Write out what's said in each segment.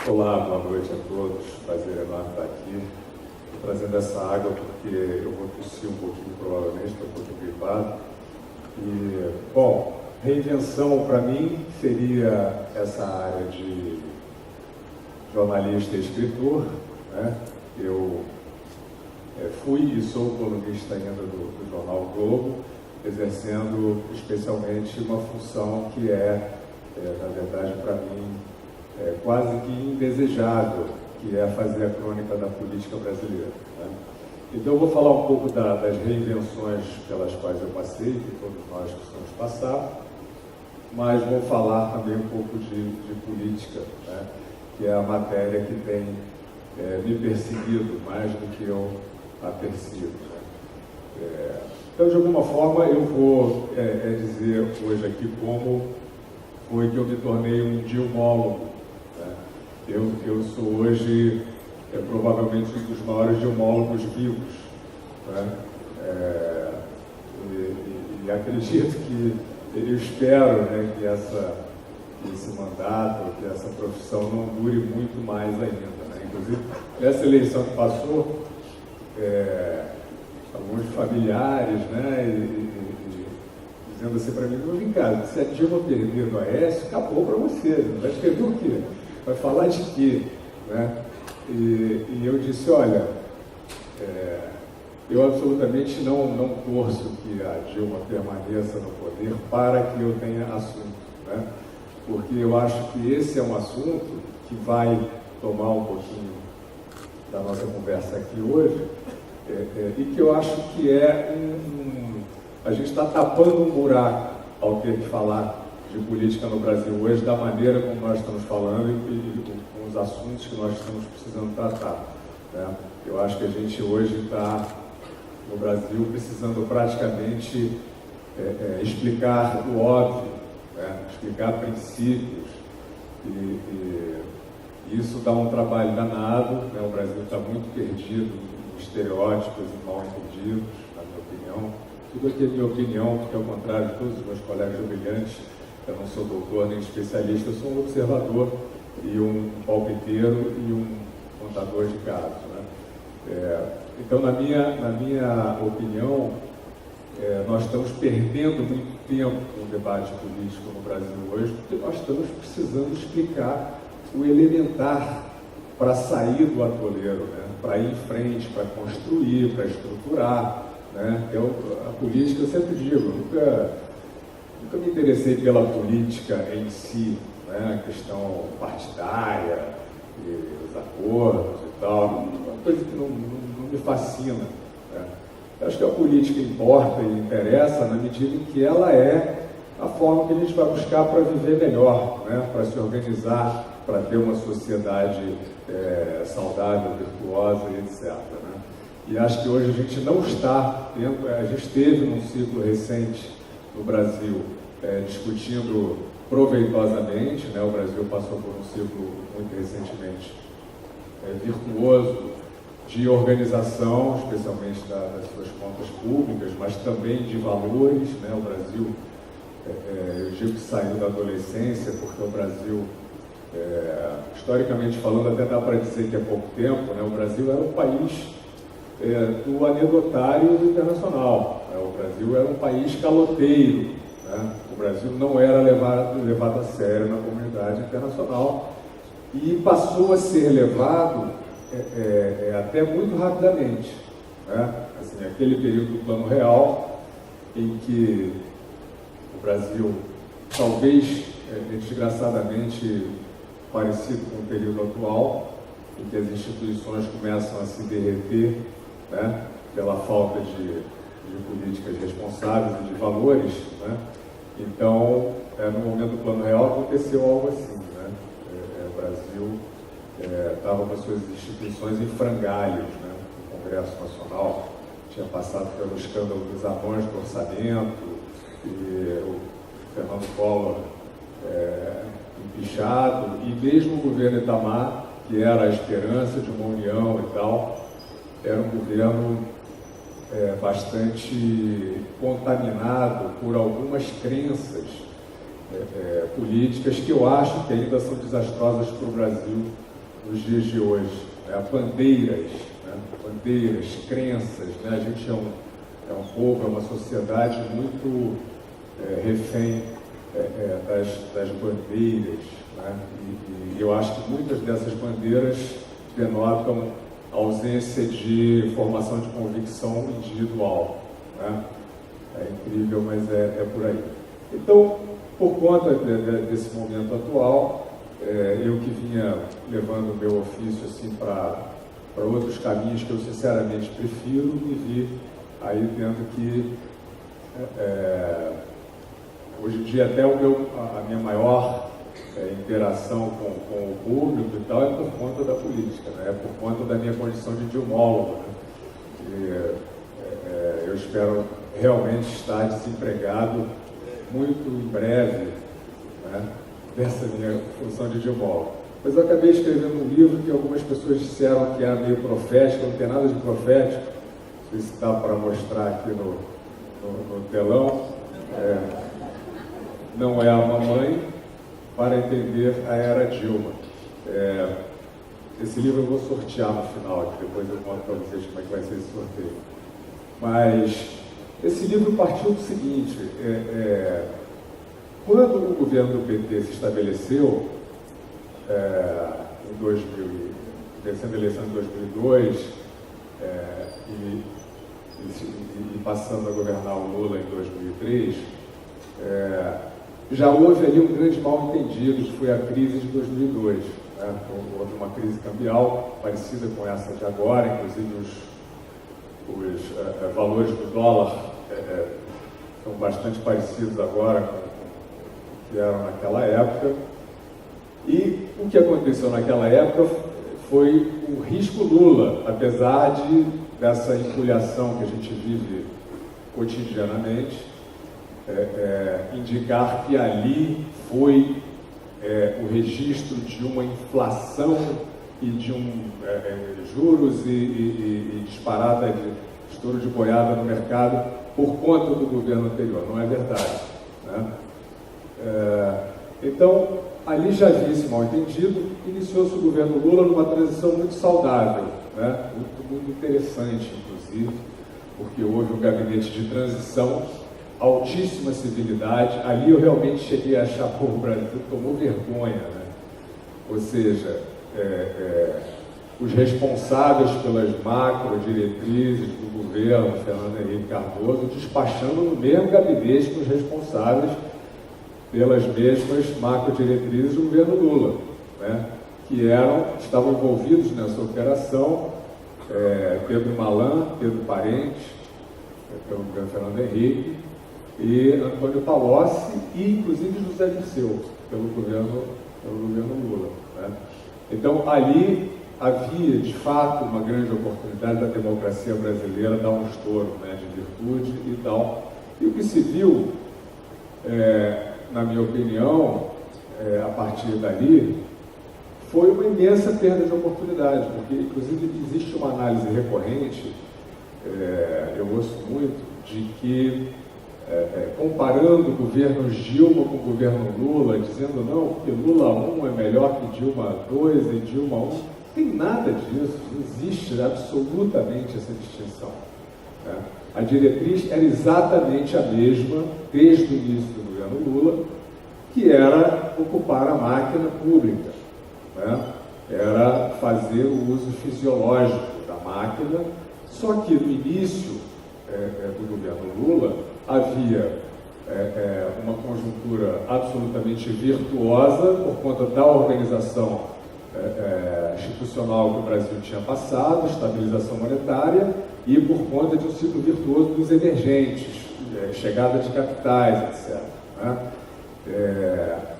Olá, boa noite a todos. Prazer enorme estar aqui. Estou trazendo essa água porque eu vou tossir um pouquinho, provavelmente, estou um pouquinho gripado. E, bom, reinvenção para mim seria essa área de jornalista e escritor, né? Eu fui e sou colunista ainda do jornal o Globo, exercendo especialmente uma função que na verdade, para mim, quase que indesejável, que é fazer a crônica da política brasileira, né? Então eu vou falar um pouco das reinvenções pelas quais eu passei, que todos nós precisamos passar, mas vou falar também um pouco de política, né? Que é a matéria que tem me perseguido mais do que eu a persigo, né? Então, de alguma forma, eu vou dizer hoje aqui como foi que eu me tornei um dilmólogo, né? Eu sou hoje provavelmente um dos maiores dilmólogos vivos, né? E acredito que, eu espero, né, que esse mandato, que essa profissão não dure muito mais ainda, né? Inclusive, nessa eleição que passou, alguns familiares, né, dizendo assim para mim: não, vem cá, se a Dilma perder no Aécio, acabou para você, vai escrever o quê? Vai falar de quê? Né? E eu disse: olha, eu absolutamente não torço que a Dilma permaneça no poder para que eu tenha assunto, né? Porque eu acho que esse é um assunto que vai tomar um pouquinho da nossa conversa aqui hoje, e que eu acho que a gente está tapando um buraco ao ter que falar de política no Brasil hoje, da maneira como nós estamos falando e com os assuntos que nós estamos precisando tratar, né? Eu acho que a gente hoje está, no Brasil, precisando praticamente explicar o óbvio, né? Explicar princípios, e isso dá um trabalho danado, né? O Brasil está muito perdido em estereótipos e mal entendidos, na minha opinião. Tudo aqui é minha opinião, porque, ao contrário de todos os meus colegas brilhantes, eu não sou doutor nem especialista, eu sou um observador e um palpiteiro e um contador de casos, né? Então, na minha opinião, nós estamos perdendo muito tempo no debate político no Brasil hoje, porque nós estamos precisando explicar o elementar para sair do atoleiro, né? Para ir em frente, para construir, para estruturar, né? A política, eu sempre digo, nunca me interessei pela política em si, né? A questão partidária, e os acordos e tal, uma coisa que não me fascina, né? Eu acho que a política importa e interessa na medida em que ela é a forma que a gente vai buscar para viver melhor, né? Para se organizar, para ter uma sociedade saudável, virtuosa e etc., né? E acho que hoje a gente não está tendo, a gente teve num ciclo recente no Brasil discutindo proveitosamente, né? O Brasil passou por um ciclo muito recentemente virtuoso de organização, especialmente das suas contas públicas, mas também de valores, né? O Brasil, eu digo que saiu da adolescência, porque o Brasil, historicamente falando, até dá para dizer que há pouco tempo, né? O Brasil era um país do anedotário internacional, né? O Brasil era um país caloteiro, né? O Brasil não era levado a sério na comunidade internacional e passou a ser levado até muito rapidamente, né? Assim, aquele período do Plano Real, em que o Brasil, talvez desgraçadamente parecido com o período atual, em que as instituições começam a se derreter, né? Pela falta de políticas responsáveis e de valores, né? Então, no momento do Plano Real aconteceu algo assim, né? O Brasil estava com as suas instituições em frangalhos, né? O Congresso Nacional tinha passado pelo escândalo dos anões do orçamento, e o Fernando Collor empichado, e mesmo o governo Itamar, que era a esperança de uma união e tal, era um governo bastante contaminado por algumas crenças políticas que eu acho que ainda são desastrosas para o Brasil nos dias de hoje, né? Bandeiras, né? Bandeiras, crenças, né? A gente é um povo, é uma sociedade muito refém das bandeiras, né? E eu acho que muitas dessas bandeiras denotam ausência de formação de convicção individual, né? É incrível, mas é por aí. Então, por conta desse momento atual, eu que vinha levando o meu ofício assim, para outros caminhos que eu sinceramente prefiro, me vi aí tendo que, hoje em dia, até a minha maior interação com o público e tal é por conta da política, né? É por conta da minha condição de idiomaólogo, né? Eu espero realmente estar desempregado muito em breve, né, dessa minha função de idiomaólogo. Mas eu acabei escrevendo um livro que algumas pessoas disseram que era meio profético, não tem nada de profético, não sei se dá para mostrar aqui no telão. Não é a mamãe para entender a era Dilma. Esse livro eu vou sortear no final, aqui, depois eu conto para vocês como é que vai ser esse sorteio. Mas esse livro partiu do seguinte: quando o governo do PT se estabeleceu, vencendo a eleição em 2002, e passando a governar o Lula em 2003, já houve ali um grande mal-entendido, que foi a crise de 2002. Né? Houve uma crise cambial parecida com essa de agora, inclusive os valores do dólar são bastante parecidos agora com o que eram naquela época. E o que aconteceu naquela época foi o risco Lula, apesar dessa empulhação que a gente vive cotidianamente, indicar que ali foi o registro de uma inflação e de juros e disparada de estouro de boiada no mercado por conta do governo anterior. Não é verdade, né? Então, ali já havia esse mal-entendido, iniciou-se o governo Lula numa transição muito saudável, né? Muito interessante, inclusive, porque houve um gabinete de transição, altíssima civilidade. Ali eu realmente cheguei a achar, pô, o Brasil tomou vergonha, né? Ou seja, os responsáveis pelas macro-diretrizes do governo, Fernando Henrique Cardoso, despachando no mesmo gabinete com os responsáveis pelas mesmas macro-diretrizes do governo Lula, né? Que estavam envolvidos nessa operação, Pedro Malan, Pedro Parente, pelo governo Fernando Henrique, e Antônio Palocci, e inclusive José Dirceu, pelo governo Lula, né? Então, ali havia, de fato, uma grande oportunidade da democracia brasileira dar um estouro, né, de virtude e tal. E o que se viu, na minha opinião, a partir dali, foi uma imensa perda de oportunidade, porque, inclusive, existe uma análise recorrente, eu ouço muito, de que, comparando governos Dilma com o governo Lula, dizendo não, porque Lula 1 é melhor que Dilma 2 e Dilma 1, não tem nada disso, não existe absolutamente essa distinção, né? A diretriz era exatamente a mesma desde o início do governo Lula, que era ocupar a máquina pública, né? Era fazer o uso fisiológico da máquina, só que no início do governo Lula havia uma conjuntura absolutamente virtuosa por conta da organização institucional que o Brasil tinha passado, estabilização monetária, e por conta de um ciclo virtuoso dos emergentes, chegada de capitais, etc., né?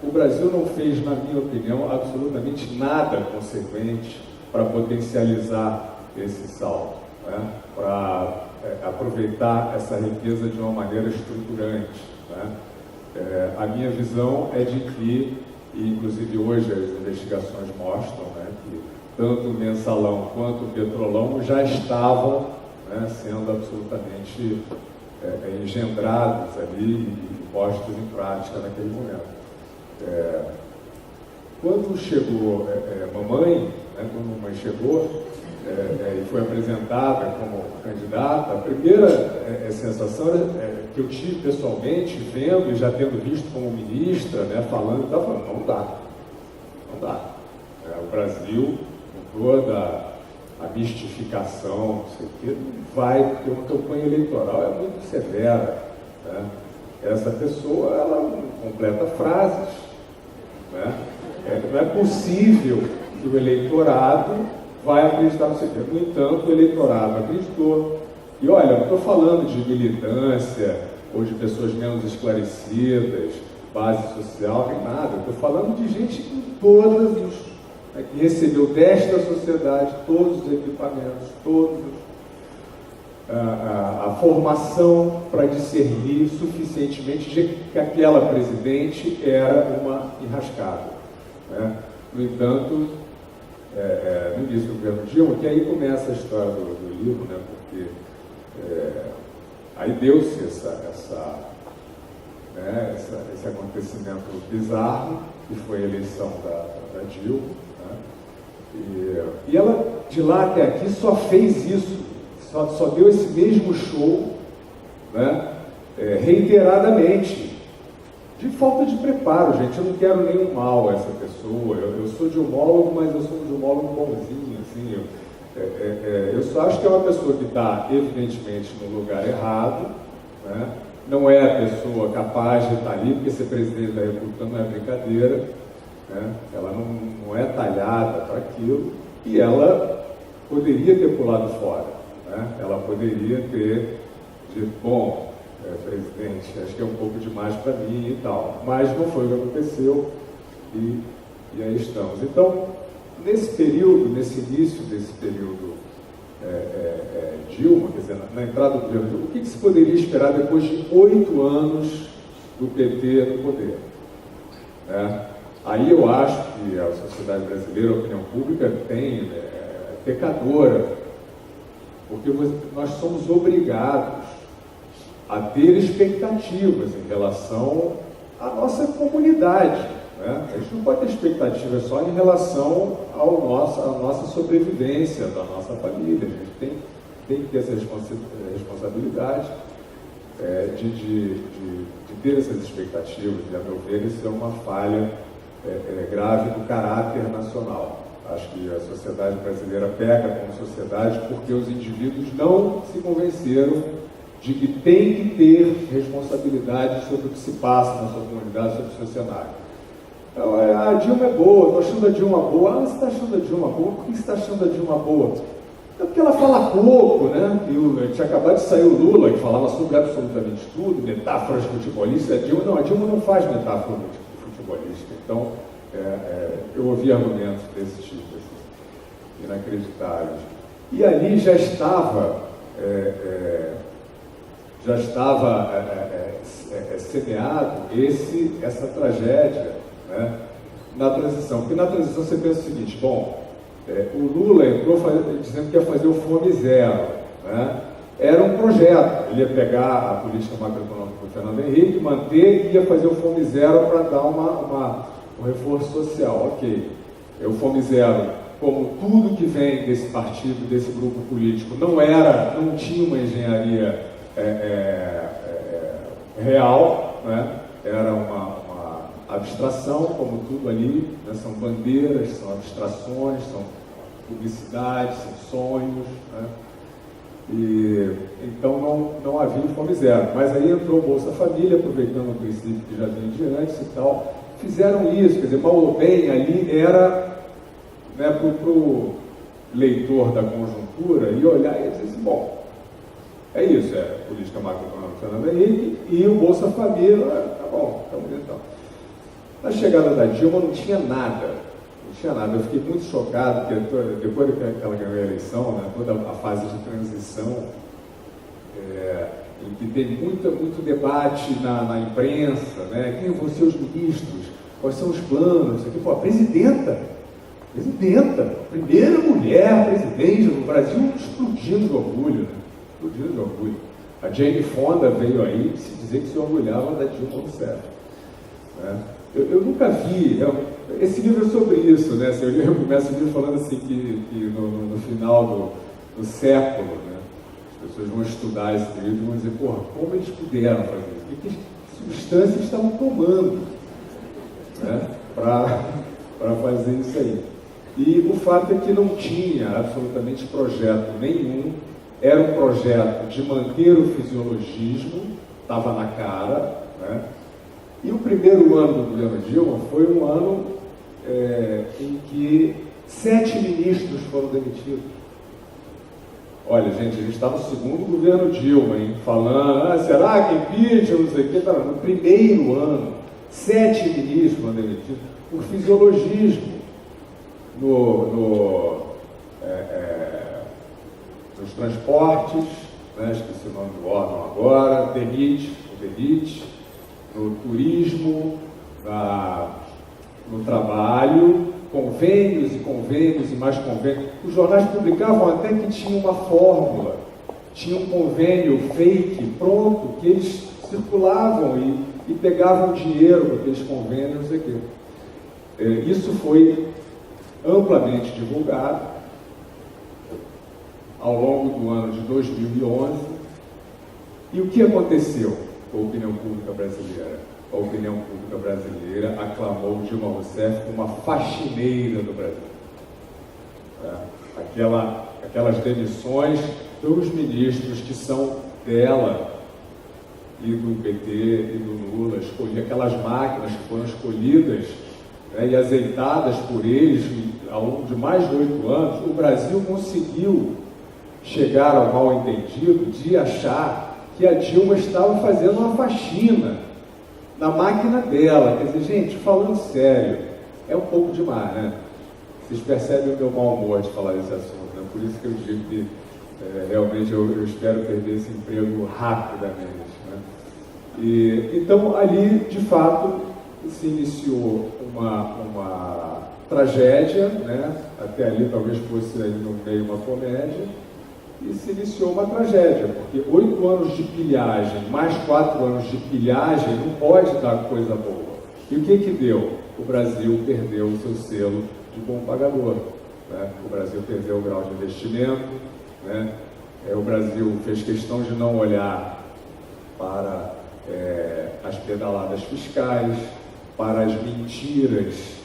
O Brasil não fez, na minha opinião, absolutamente nada consequente para potencializar esse salto, né? Para aproveitar essa riqueza de uma maneira estruturante, né? A minha visão é de que, e inclusive hoje as investigações mostram, né, que tanto o mensalão quanto o petrolão já estavam, né, sendo absolutamente engendrados ali e postos em prática naquele momento. Quando chegou mamãe, né? Quando a mamãe chegou e foi apresentada como candidata, a primeira sensação que eu tive pessoalmente, vendo e já tendo visto como ministra, né, falando, estava falando, não dá. O Brasil, com toda a mistificação, não sei o quê, vai ter uma campanha eleitoral muito severa, né? Essa pessoa, ela completa frases, né? Não é possível que o eleitorado vai acreditar no seu. No entanto, o eleitorado acreditou. E olha, não estou falando de militância ou de pessoas menos esclarecidas, base social, nem nada. Estou falando de gente com todas os... que recebeu desta sociedade todos os equipamentos, a formação para discernir suficientemente de que aquela presidente era uma enrascada, né? No entanto, no início do governo Dilma, que aí começa a história do livro, né? Porque aí deu-se esse acontecimento bizarro, que foi a eleição da Dilma, né? E ela, de lá até aqui, só fez isso, só deu esse mesmo show, né? Reiteradamente, de falta de preparo, gente. Eu não quero nenhum mal a essa pessoa. Eu sou geomólogo, mas eu sou um geomólogo bonzinho, assim. Eu só acho que é uma pessoa que está, evidentemente, no lugar errado, né? Não é a pessoa capaz de estar ali, porque ser presidente da República não é brincadeira, né? Ela não é talhada para aquilo, e ela poderia ter pulado fora, né? Ela poderia ter dito, bom, presidente, acho que é um pouco demais para mim e tal, mas não foi o que aconteceu, e aí estamos. Então, nesse período, nesse início desse período Dilma, quer dizer, na entrada do governo Dilma, o que se poderia esperar depois de 8 anos do PT no poder? Aí eu acho que a sociedade brasileira, a opinião pública, é pecadora, porque nós somos obrigados a ter expectativas em relação à nossa comunidade, né? A gente não pode ter expectativas só em relação à nossa sobrevivência da nossa família. A gente tem que ter essa responsabilidade de ter essas expectativas, e, a meu ver, isso é uma falha grave do caráter nacional. Acho que a sociedade brasileira peca como sociedade porque os indivíduos não se convenceram de que tem que ter responsabilidade sobre o que se passa na sua comunidade, sobre o seu cenário. Então, a Dilma é boa, estou achando a Dilma boa. Você está achando a Dilma boa? Por que você está achando a Dilma boa? É porque ela fala pouco, né? Tinha acabado de sair o Lula, que falava sobre absolutamente tudo, metáforas futebolísticas. A Dilma não faz metáfora futebolística. Então, eu ouvi argumentos desse tipo, inacreditáveis. E ali já estava semeado essa tragédia, né, na transição. Porque na transição você pensa o seguinte, bom, o Lula entrou dizendo que ia fazer o Fome Zero, né? Era um projeto, ele ia pegar a política macroeconômica do Fernando Henrique, manter e ia fazer o Fome Zero para dar um reforço social, ok. O Fome Zero, como tudo que vem desse partido, desse grupo político, não tinha uma engenharia real, né? Era uma abstração, como tudo ali, né? São bandeiras, são abstrações, são publicidades, são sonhos, né? E então não havia Fome Zero. Mas aí entrou o Bolsa Família, aproveitando o princípio que já vinha de antes e tal, fizeram isso, quer dizer, mal ou bem ali era, né, para o leitor da conjuntura e olhar e dizer assim, bom, é isso, política macroeconômica Fernando Henrique e o Bolsa Família, tá bom, tá bonito então. Na chegada da Dilma não tinha nada. Eu fiquei muito chocado, porque depois que ela ganhou a eleição, né, toda a fase de transição, em que teve muito debate na imprensa, né, quem vão ser os ministros, quais são os planos, aqui, pô, a presidenta, primeira mulher presidente do Brasil, explodindo de orgulho, né? A Jane Fonda veio aí se dizer que se orgulhava da Dilma Rousseff, né? Eu nunca vi, esse livro é sobre isso, né? Eu começo o livro falando assim que no final do século, né, as pessoas vão estudar esse livro e vão dizer, porra, como eles puderam fazer isso? Que substâncias estavam tomando, né, para fazer isso aí? E o fato é que não tinha absolutamente projeto nenhum, era um projeto de manter o fisiologismo, estava na cara, né? E o primeiro ano do governo Dilma foi um ano em que 7 ministros foram demitidos. Olha, gente, a gente está no segundo governo Dilma, hein, falando, será que impeachment, não sei o quê. Tá, no primeiro ano, 7 ministros foram demitidos por fisiologismo nos transportes, né, esqueci o nome do órgão agora, DENIT, no turismo, no trabalho, convênios e mais convênios. Os jornais publicavam até que tinha uma fórmula, tinha um convênio fake pronto, que eles circulavam e pegavam dinheiro com aqueles convênios, não sei o quê. Isso foi amplamente divulgado ao longo do ano de 2011. E o que aconteceu com a opinião pública brasileira? A opinião pública brasileira aclamou Dilma Rousseff como uma faxineira do Brasil. Aquelas demissões dos ministros que são dela e do PT e do Lula, aquelas máquinas que foram escolhidas, né, e azeitadas por eles ao longo de mais de 8 anos, o Brasil conseguiu chegar ao mal-entendido de achar que a Dilma estava fazendo uma faxina na máquina dela. Quer dizer, gente, falando sério, é um pouco demais, né? Vocês percebem o meu mau humor de falar desse assunto, né? Por isso que eu digo que realmente eu espero perder esse emprego rapidamente, né? Então, ali, de fato, se iniciou uma tragédia, né? Até ali talvez fosse ali no meio uma comédia, e se iniciou uma tragédia, porque 8 anos de pilhagem, mais 4 anos de pilhagem, não pode dar coisa boa. E o que deu? O Brasil perdeu o seu selo de bom pagador, né? O Brasil perdeu o grau de investimento, né? O Brasil fez questão de não olhar para as pedaladas fiscais, para as mentiras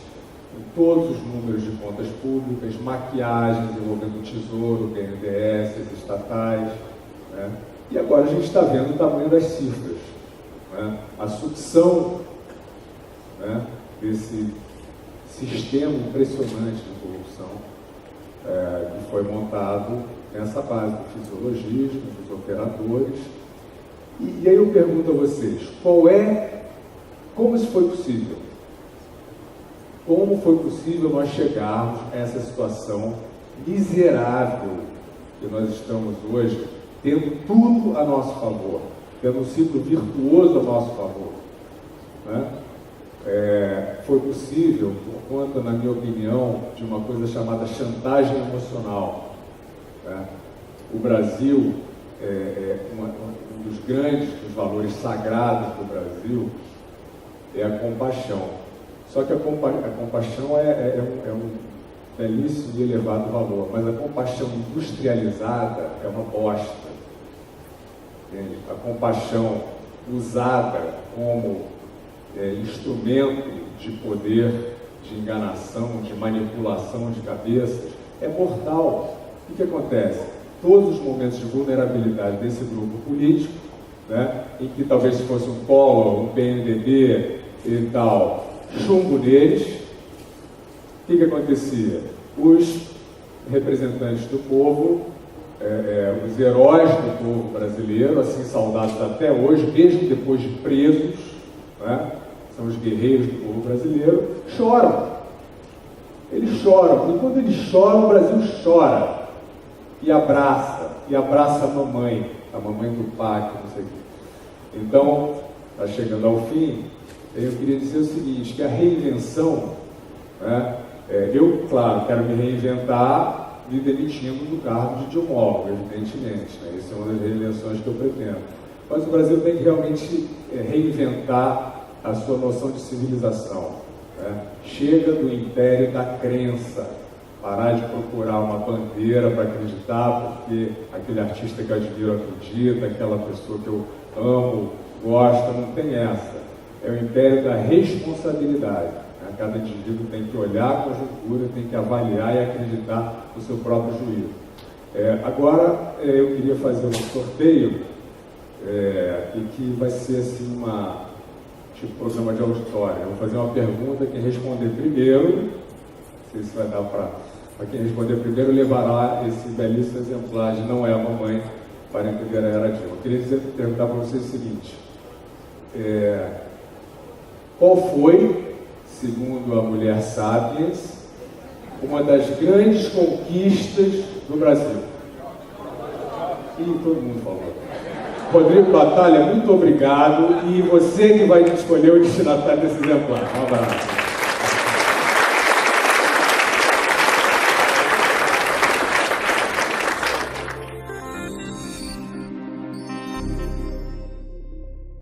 em todos os números de contas públicas, maquiagens envolvendo o Tesouro, o BNDES, as estatais, né? E agora a gente está vendo o tamanho das cifras, né? A sucção, né, desse sistema impressionante de corrupção que foi montado nessa base do fisiologismo, dos operadores. E aí eu pergunto a vocês, como isso foi possível? Como foi possível nós chegarmos a essa situação miserável que nós estamos hoje, tendo tudo a nosso favor, tendo um ciclo virtuoso a nosso favor, né? Foi possível por conta, na minha opinião, de uma coisa chamada chantagem emocional, né? O Brasil, um dos grandes, dos valores sagrados do Brasil é a compaixão. Só que a compaixão é um belíssimo e elevado valor, mas a compaixão industrializada é uma bosta. Entende? A compaixão usada como instrumento de poder, de enganação, de manipulação de cabeças, é mortal. O que acontece? Todos os momentos de vulnerabilidade desse grupo político, né, em que talvez se fosse um Collor, um PMDB e tal, chumbo neles, o que acontecia? Os representantes do povo, os heróis do povo brasileiro, assim saudados até hoje, mesmo depois de presos, né, são os guerreiros do povo brasileiro, choram. Eles choram, e quando eles choram, o Brasil chora, e abraça a mamãe do PAC, não sei o quê. Então, está chegando ao fim, eu queria dizer o seguinte, que a reinvenção, né, eu, claro, quero me reinventar me demitindo do cargo de ideomólogo, evidentemente, né? Essa é uma das reinvenções que eu pretendo. Mas o Brasil tem que realmente reinventar a sua noção de civilização, né? né? Chega do império da crença, parar de procurar uma bandeira para acreditar, porque aquele artista que eu admiro acredita, aquela pessoa que eu amo, gosta, não tem essa. É o império da responsabilidade. Né? Cada indivíduo tem que olhar a conjuntura, tem que avaliar e acreditar no seu próprio juízo. Agora, eu queria fazer um sorteio, e que vai ser assim tipo programa de auditório. Eu vou fazer uma pergunta, quem responder primeiro, não sei se vai dar para quem responder primeiro, levará esse belíssimo exemplar de Não é a Mamãe, para entender a Era Dilma. Eu queria perguntar para vocês o seguinte: qual foi, segundo a mulher Sapiens, uma das grandes conquistas do Brasil? E todo mundo falou. Rodrigo Batalha, muito obrigado. E você que vai escolher o destinatário desse exemplar. Um abraço.